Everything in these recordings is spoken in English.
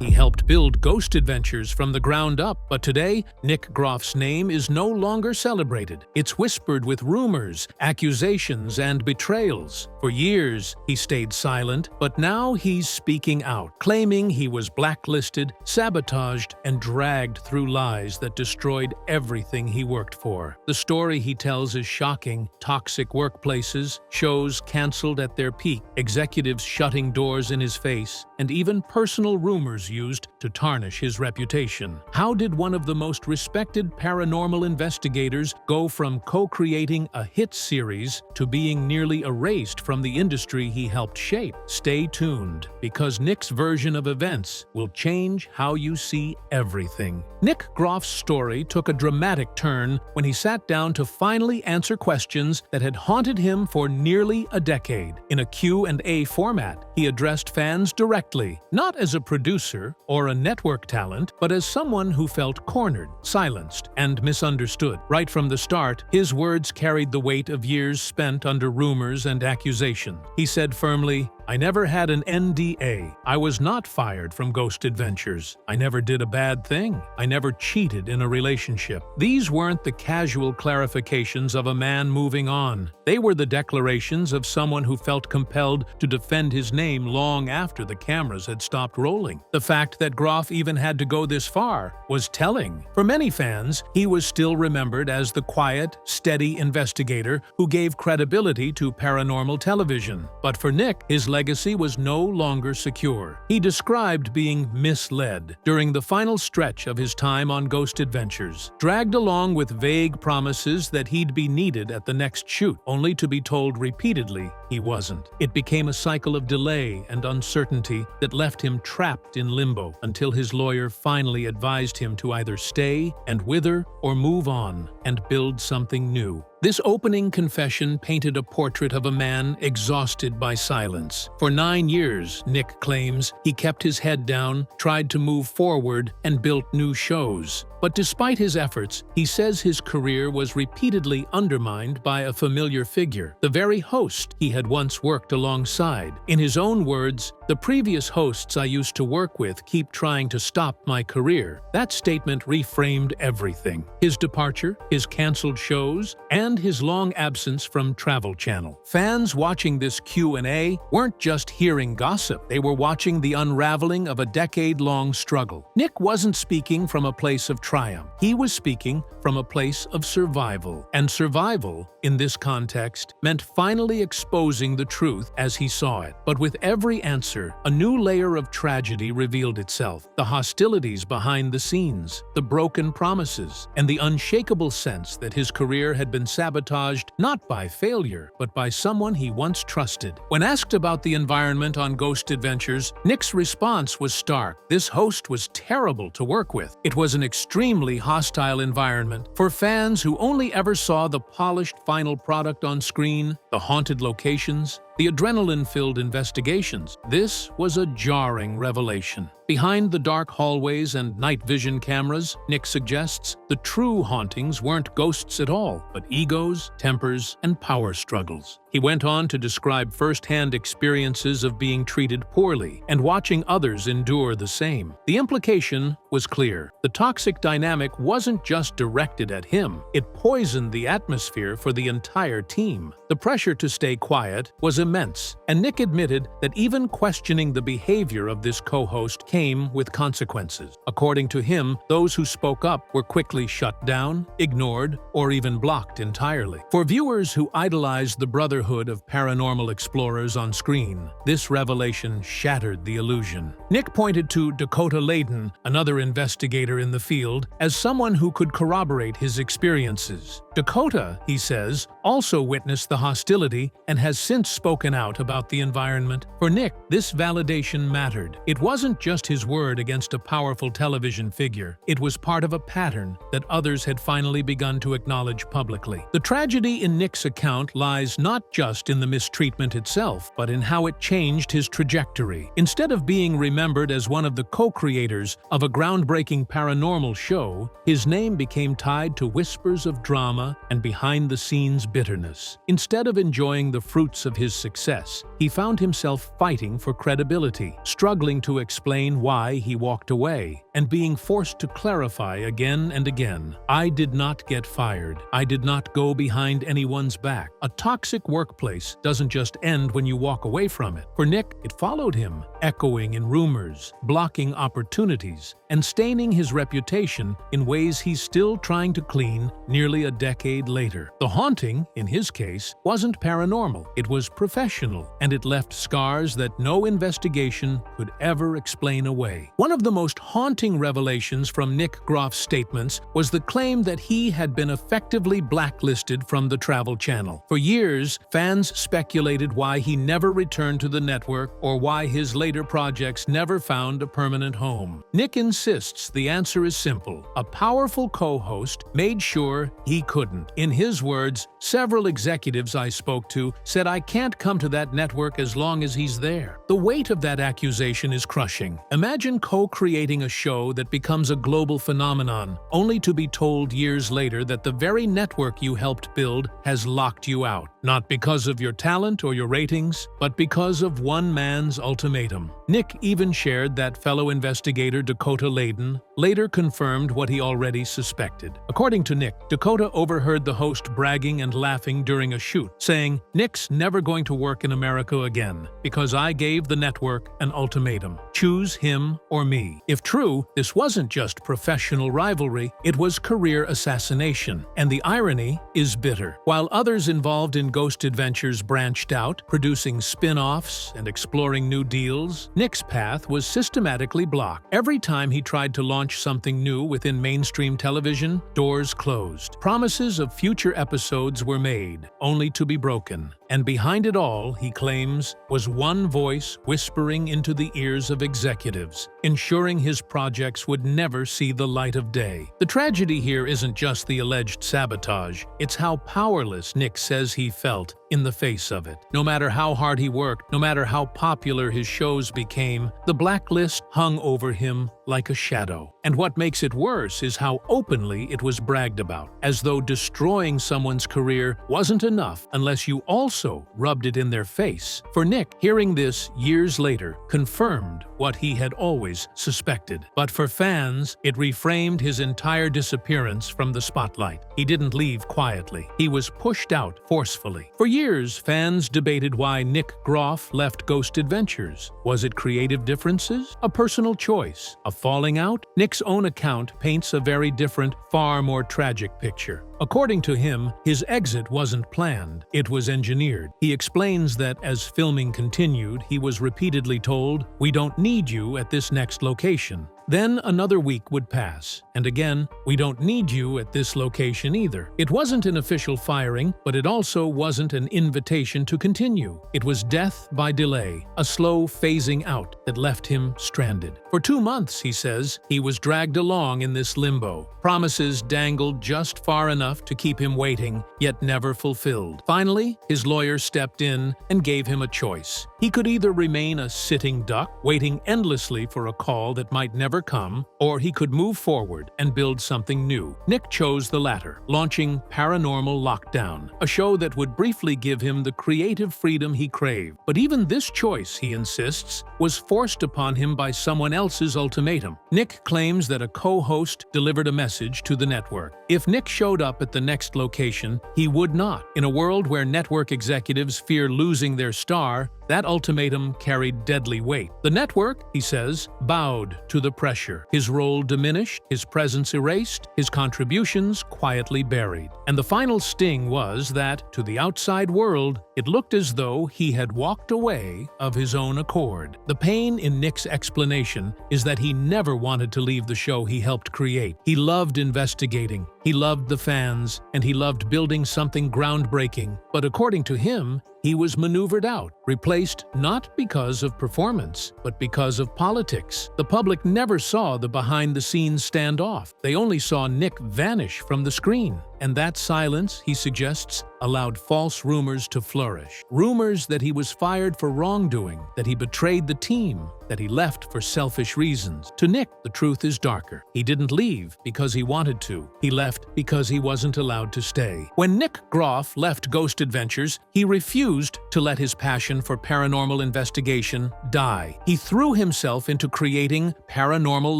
He helped build Ghost Adventures from the ground up, but today, Nick Groff's name is no longer celebrated. It's whispered with rumors, accusations, and betrayals. For years, he stayed silent, but now he's speaking out, claiming he was blacklisted, sabotaged, and dragged through lies that destroyed everything he worked for. The story he tells is shocking: toxic workplaces, shows canceled at their peak, executives shutting doors in his face, and even personal rumors used to tarnish his reputation. How did one of the most respected paranormal investigators go from co-creating a hit series to being nearly erased from the industry he helped shape? Stay tuned, because Nick's version of events will change how you see everything. Nick Groff's story took a dramatic turn when he sat down to finally answer questions that had haunted him for nearly a decade. In a Q&A format, he addressed fans directly, not as a producer or a network talent, but as someone who felt cornered, silenced, and misunderstood. Right from the start, his words carried the weight of years spent under rumors and accusation. He said firmly, "I never had an NDA. I was not fired from Ghost Adventures. I never did a bad thing. I never cheated in a relationship." These weren't the casual clarifications of a man moving on. They were the declarations of someone who felt compelled to defend his name long after the cameras had stopped rolling. The fact that Groff even had to go this far was telling. For many fans, he was still remembered as the quiet, steady investigator who gave credibility to paranormal television. But for Nick, his legacy was no longer secure. He described being misled during the final stretch of his time on Ghost Adventures, dragged along with vague promises that he'd be needed at the next shoot, only to be told repeatedly he wasn't. It became a cycle of delay and uncertainty that left him trapped in limbo until his lawyer finally advised him to either stay and wither or move on and build something new. This opening confession painted a portrait of a man exhausted by silence. For 9 years, Nick claims, he kept his head down, tried to move forward, and built new shows. But despite his efforts, he says his career was repeatedly undermined by a familiar figure, the very host he had once worked alongside. In his own words, "The previous hosts I used to work with keep trying to stop my career." That statement reframed everything: his departure, his canceled shows, and his long absence from Travel Channel. Fans watching this Q&A weren't just hearing gossip, they were watching the unraveling of a decade-long struggle. Nick wasn't speaking from a place of triumph. He was speaking from a place of survival. And survival, in this context, meant finally exposing the truth as he saw it. But with every answer, a new layer of tragedy revealed itself: the hostilities behind the scenes, the broken promises, and the unshakable sense that his career had been sabotaged not by failure, but by someone he once trusted. When asked about the environment on Ghost Adventures, Nick's response was stark. This host was terrible to work with. It was an extremely hostile environment. For fans who only ever saw the polished final product on screen, the haunted locations, the adrenaline-filled investigations, this was a jarring revelation. Behind the dark hallways and night vision cameras, Nick suggests, the true hauntings weren't ghosts at all, but egos, tempers, and power struggles. He went on to describe first-hand experiences of being treated poorly and watching others endure the same. The implication was clear. The toxic dynamic wasn't just directed at him, it poisoned the atmosphere for the entire team. The pressure to stay quiet was immense, and Nick admitted that even questioning the behavior of this co-host came with consequences. According to him, those who spoke up were quickly shut down, ignored, or even blocked entirely. For viewers who idolized the brotherhood of paranormal explorers on screen, this revelation shattered the illusion. Nick pointed to Dakota Layden, another investigator in the field, as someone who could corroborate his experiences. Dakota, he says, also witnessed the hostility and has since spoken out about the environment. For Nick, this validation mattered. It wasn't just his word against a powerful television figure. It was part of a pattern that others had finally begun to acknowledge publicly. The tragedy in Nick's account lies not just in the mistreatment itself, but in how it changed his trajectory. Instead of being remembered as one of the co-creators of a groundbreaking paranormal show, his name became tied to whispers of drama and behind-the-scenes bitterness. Instead of enjoying the fruits of his success, he he found himself fighting for credibility, struggling to explain why he walked away, and being forced to clarify again and again. "I did not get fired. I did not go behind anyone's back." A toxic workplace doesn't just end when you walk away from it. For Nick, it followed him, echoing in rumors, blocking opportunities, and staining his reputation in ways he's still trying to clean nearly a decade later. The haunting, in his case, wasn't paranormal. It was professional, and it left scars that no investigation could ever explain away. One of the most haunting revelations from Nick Groff's statements was the claim that he had been effectively blacklisted from the Travel Channel. For years, fans speculated why he never returned to the network or why his later projects never found a permanent home. Nick insists the answer is simple. A powerful co-host made sure he couldn't. In his words, "Several executives I spoke to said I can't come to that network as long as he's there." The weight of that accusation is crushing. Imagine co-creating a show that becomes a global phenomenon, only to be told years later that the very network you helped build has locked you out. Not because of your talent or your ratings, but because of one man's ultimatum. Nick even shared that fellow investigator Dakota Layden later confirmed what he already suspected. According to Nick, Dakota overheard the host bragging and laughing during a shoot, saying, "Nick's never going to work in America again, because I gave the network an ultimatum. Choose him or me." If true, this wasn't just professional rivalry, it was career assassination. And the irony is bitter. While others involved in Ghost Adventures branched out, producing spin-offs and exploring new deals, Nick's path was systematically blocked. Every time he tried to launch something new within mainstream television, doors closed. Promises of future episodes were made, only to be broken. And behind it all, he claims, was one voice whispering into the ears of executives, ensuring his projects would never see the light of day. The tragedy here isn't just the alleged sabotage, it's how powerless Nick says he felt in the face of it. No matter how hard he worked, no matter how popular his shows became, the blacklist hung over him like a shadow. And what makes it worse is how openly it was bragged about, as though destroying someone's career wasn't enough unless you also rubbed it in their face. For Nick, hearing this years later confirmed what he had always suspected. But for fans, it reframed his entire disappearance from the spotlight. He didn't leave quietly. He was pushed out forcefully. For years, fans debated why Nick Groff left Ghost Adventures. Was it creative differences? A personal choice? A falling out? Nick's own account paints a very different, far more tragic picture. According to him, his exit wasn't planned, it was engineered. He explains that as filming continued, he was repeatedly told, "We don't need you at this next location." Then another week would pass, and again, "We don't need you at this location either." It wasn't an official firing, but it also wasn't an invitation to continue. It was death by delay, a slow phasing out that left him stranded. For 2 months, he says, he was dragged along in this limbo. Promises dangled just far enough to keep him waiting, yet never fulfilled. Finally, his lawyer stepped in and gave him a choice. He could either remain a sitting duck, waiting endlessly for a call that might never come, or he could move forward and build something new. Nick chose the latter, launching Paranormal Lockdown, a show that would briefly give him the creative freedom he craved. But even this choice, he insists, was forced upon him by someone else's ultimatum. Nick claims that a co-host delivered a message to the network. If Nick showed up at the next location, he would not. In a world where network executives fear losing their star, that ultimatum carried deadly weight. The network, he says, bowed to the pressure. His role diminished, his presence erased, his contributions quietly buried. And the final sting was that, to the outside world, it looked as though he had walked away of his own accord. The pain in Nick's explanation is that he never wanted to leave the show he helped create. He loved investigating, he loved the fans, and he loved building something groundbreaking. But according to him, he was maneuvered out, replaced not because of performance, but because of politics. The public never saw the behind-the-scenes standoff. They only saw Nick vanish from the screen. And that silence, he suggests, allowed false rumors to flourish. Rumors that he was fired for wrongdoing, that he betrayed the team, that he left for selfish reasons. To Nick, the truth is darker. He didn't leave because he wanted to. He left because he wasn't allowed to stay. When Nick Groff left Ghost Adventures, he refused to let his passion for paranormal investigation die. He threw himself into creating Paranormal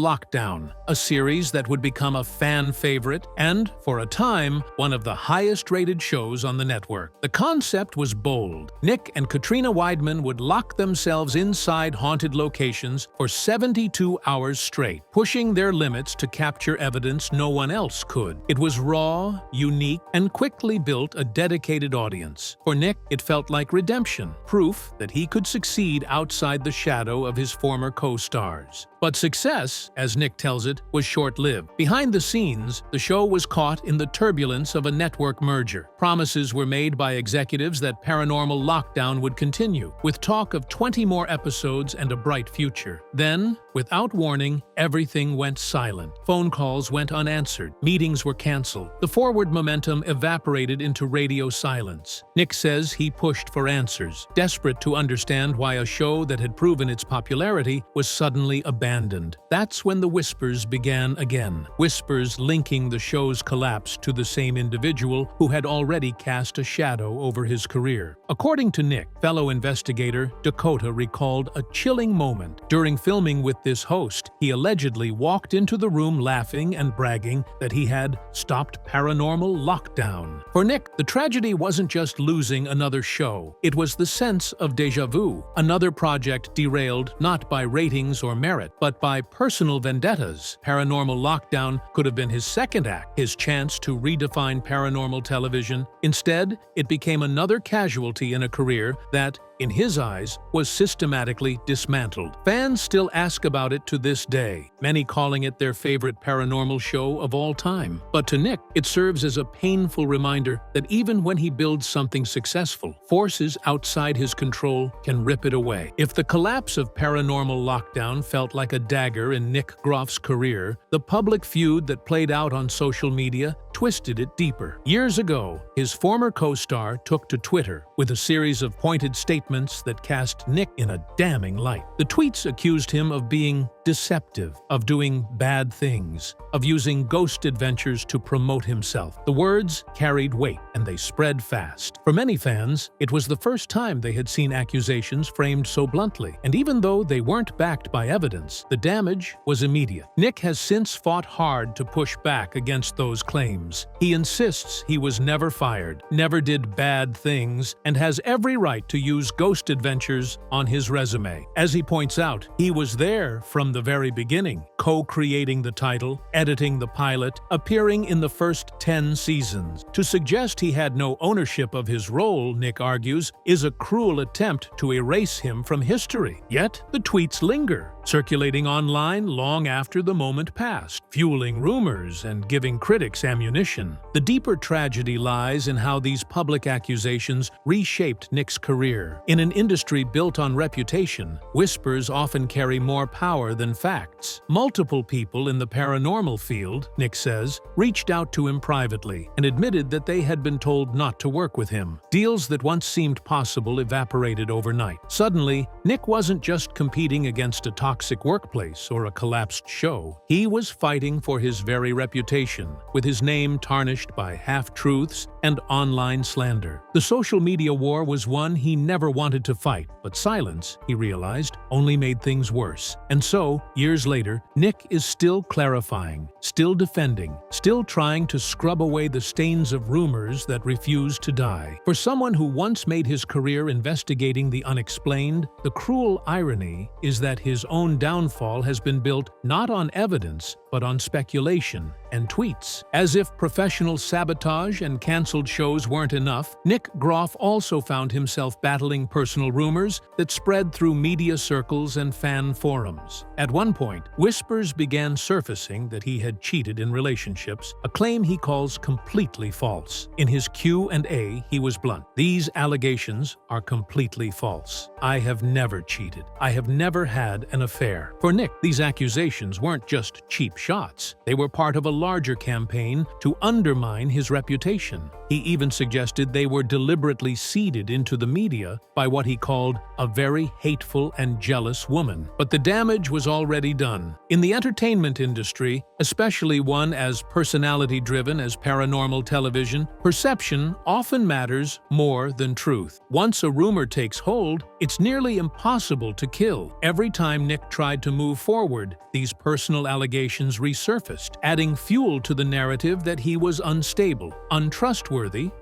Lockdown, a series that would become a fan favorite and, for a time, one of the highest-rated shows on the network. The concept was bold. Nick and Katrina Weidman would lock themselves inside haunted locations for 72 hours straight, pushing their limits to capture evidence no one else could. It was raw, unique, and quickly built a dedicated audience. For Nick, it felt like redemption, proof that he could succeed outside the shadow of his former co-stars. But success, as Nick tells it, was short-lived. Behind the scenes, the show was caught in the turbulence of a network merger. Promises were made by executives that Paranormal Lockdown would continue, with talk of 20 more episodes and a bright future. Then, without warning, everything went silent. Phone calls went unanswered. Meetings were canceled. The forward momentum evaporated into radio silence. Nick says he pushed for answers, desperate to understand why a show that had proven its popularity was suddenly abandoned. That's when the whispers began again. Whispers linking the show's collapse to the same individual who had already cast a shadow over his career. According to Nick, fellow investigator Dakota recalled a chilling moment. During filming with this host, he allegedly walked into the room laughing and bragging that he had stopped Paranormal Lockdown. For Nick, the tragedy wasn't just losing another show. It was the sense of déjà vu, another project derailed not by ratings or merit, but by personal vendettas. Paranormal Lockdown could have been his second act, his chance to redefine paranormal television. Instead, it became another casualty in a career that, in his eyes, was systematically dismantled. Fans still ask about it to this day, many calling it their favorite paranormal show of all time. But to Nick, it serves as a painful reminder that even when he builds something successful, forces outside his control can rip it away. If the collapse of Paranormal Lockdown felt like a dagger in Nick Groff's career, the public feud that played out on social media twisted it deeper. Years ago, his former co-star took to Twitter with a series of pointed statements that cast Nick in a damning light. The tweets accused him of being deceptive, of doing bad things, of using Ghost Adventures to promote himself. The words carried weight, and they spread fast. For many fans, it was the first time they had seen accusations framed so bluntly, and even though they weren't backed by evidence, the damage was immediate. Nick has since fought hard to push back against those claims. He insists he was never fired, never did bad things, and has every right to use Ghost Adventures on his resume. As he points out, he was there from the very beginning, co-creating the title, editing the pilot, appearing in the first 10 seasons. To suggest he had no ownership of his role, Nick argues, is a cruel attempt to erase him from history. Yet, the tweets linger, circulating online long after the moment passed, fueling rumors and giving critics ammunition. The deeper tragedy lies in how these public accusations reshaped Nick's career. In an industry built on reputation, whispers often carry more power than facts. Multiple people in the paranormal field, Nick says, reached out to him privately and admitted that they had been told not to work with him. Deals that once seemed possible evaporated overnight. Suddenly, Nick wasn't just competing against a toxic workplace or a collapsed show. He was fighting for his very reputation, with his name tarnished by half-truths and online slander. The social media war was one he never wanted to fight, but silence, he realized, only made things worse. And so, years later, Nick is still clarifying, still defending, still trying to scrub away the stains of rumors that refuse to die. For someone who once made his career investigating the unexplained, the cruel irony is that his own downfall has been built not on evidence, but on speculation and tweets. As if professional sabotage and cancel canceled shows weren't enough, Nick Groff also found himself battling personal rumors that spread through media circles and fan forums. At one point, whispers began surfacing that he had cheated in relationships, a claim he calls completely false. In his Q&A, he was blunt. "These allegations are completely false. I have never cheated. I have never had an affair." For Nick, these accusations weren't just cheap shots. They were part of a larger campaign to undermine his reputation. He even suggested they were deliberately seeded into the media by what he called a very hateful and jealous woman. But the damage was already done. In the entertainment industry, especially one as personality-driven as paranormal television, perception often matters more than truth. Once a rumor takes hold, it's nearly impossible to kill. Every time Nick tried to move forward, these personal allegations resurfaced, adding fuel to the narrative that he was unstable, untrustworthy,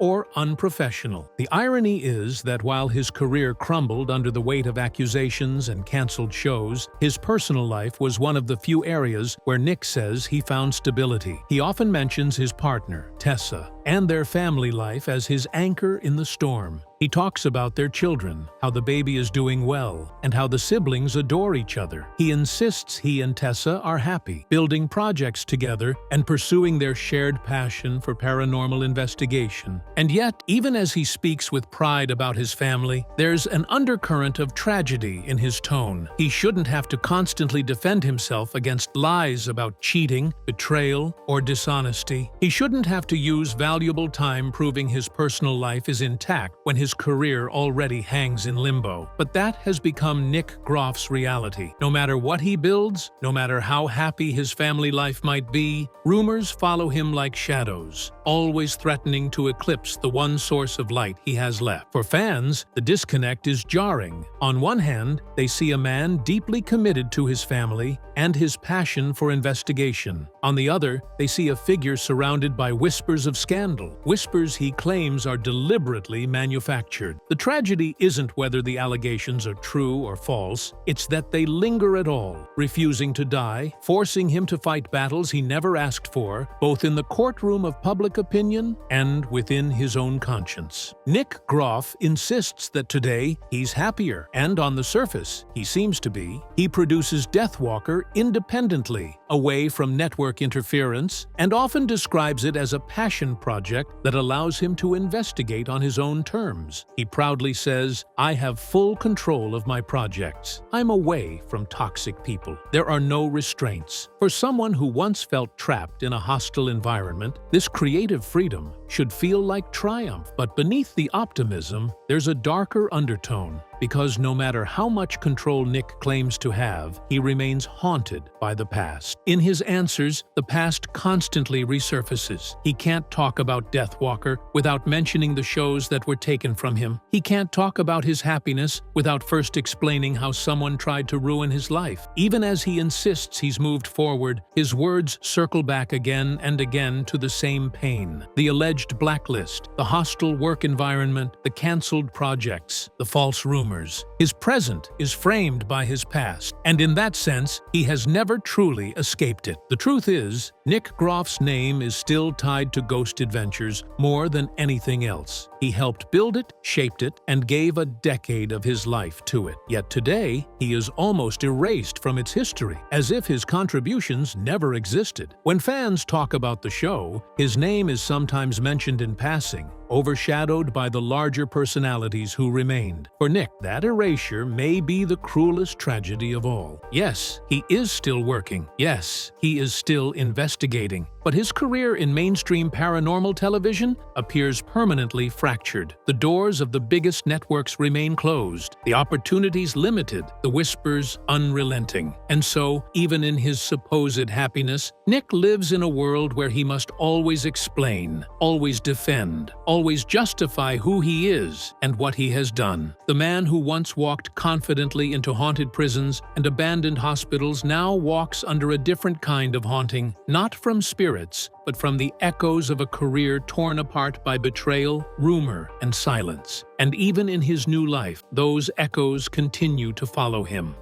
or unprofessional. The irony is that while his career crumbled under the weight of accusations and canceled shows, his personal life was one of the few areas where Nick says he found stability. He often mentions his partner, Tessa, and their family life as his anchor in the storm. He talks about their children, how the baby is doing well, and how the siblings adore each other. He insists he and Tessa are happy, building projects together and pursuing their shared passion for paranormal investigation. And yet, even as he speaks with pride about his family, there's an undercurrent of tragedy in his tone. He shouldn't have to constantly defend himself against lies about cheating, betrayal, or dishonesty. He shouldn't have to use valuable time proving his personal life is intact when his career already hangs in limbo. But that has become Nick Groff's reality. No matter what he builds, no matter how happy his family life might be, rumors follow him like shadows, always threatening to eclipse the one source of light he has left. For fans, the disconnect is jarring. On one hand, they see a man deeply committed to his family and his passion for investigation. On the other, they see a figure surrounded by whispers of scandal, whispers he claims are deliberately manufactured. The tragedy isn't whether the allegations are true or false, it's that they linger at all, refusing to die, forcing him to fight battles he never asked for, both in the courtroom of public opinion and within his own conscience. Nick Groff insists that today he's happier, and on the surface, he seems to be. He produces Deathwalker independently, away from network interference, and often describes it as a passion project that allows him to investigate on his own terms. He proudly says, "I have full control of my projects. I'm away from toxic people. There are no restraints." For someone who once felt trapped in a hostile environment, this creative freedom should feel like triumph. But beneath the optimism, there's a darker undertone. Because no matter how much control Nick claims to have, he remains haunted by the past. In his answers, the past constantly resurfaces. He can't talk about Deathwalker without mentioning the shows that were taken from him. He can't talk about his happiness without first explaining how someone tried to ruin his life. Even as he insists he's moved forward, his words circle back again and again to the same pain. The alleged blacklist, the hostile work environment, the canceled projects, the false rumors. His present is framed by his past, and in that sense, he has never truly escaped it. The truth is, Nick Groff's name is still tied to Ghost Adventures more than anything else. He helped build it, shaped it, and gave a decade of his life to it. Yet today, he is almost erased from its history, as if his contributions never existed. When fans talk about the show, his name is sometimes mentioned in passing, overshadowed by the larger personalities who remained. For Nick, that erasure may be the cruelest tragedy of all. Yes, he is still working. Yes, he is still investigating. But his career in mainstream paranormal television appears permanently fractured. The doors of the biggest networks remain closed, the opportunities limited, the whispers unrelenting. And so, even in his supposed happiness, Nick lives in a world where he must always explain, always defend, always justify who he is and what he has done. The man who once walked confidently into haunted prisons and abandoned hospitals now walks under a different kind of haunting, not from spirits, but from the echoes of a career torn apart by betrayal, rumor, and silence. And even in his new life, those echoes continue to follow him.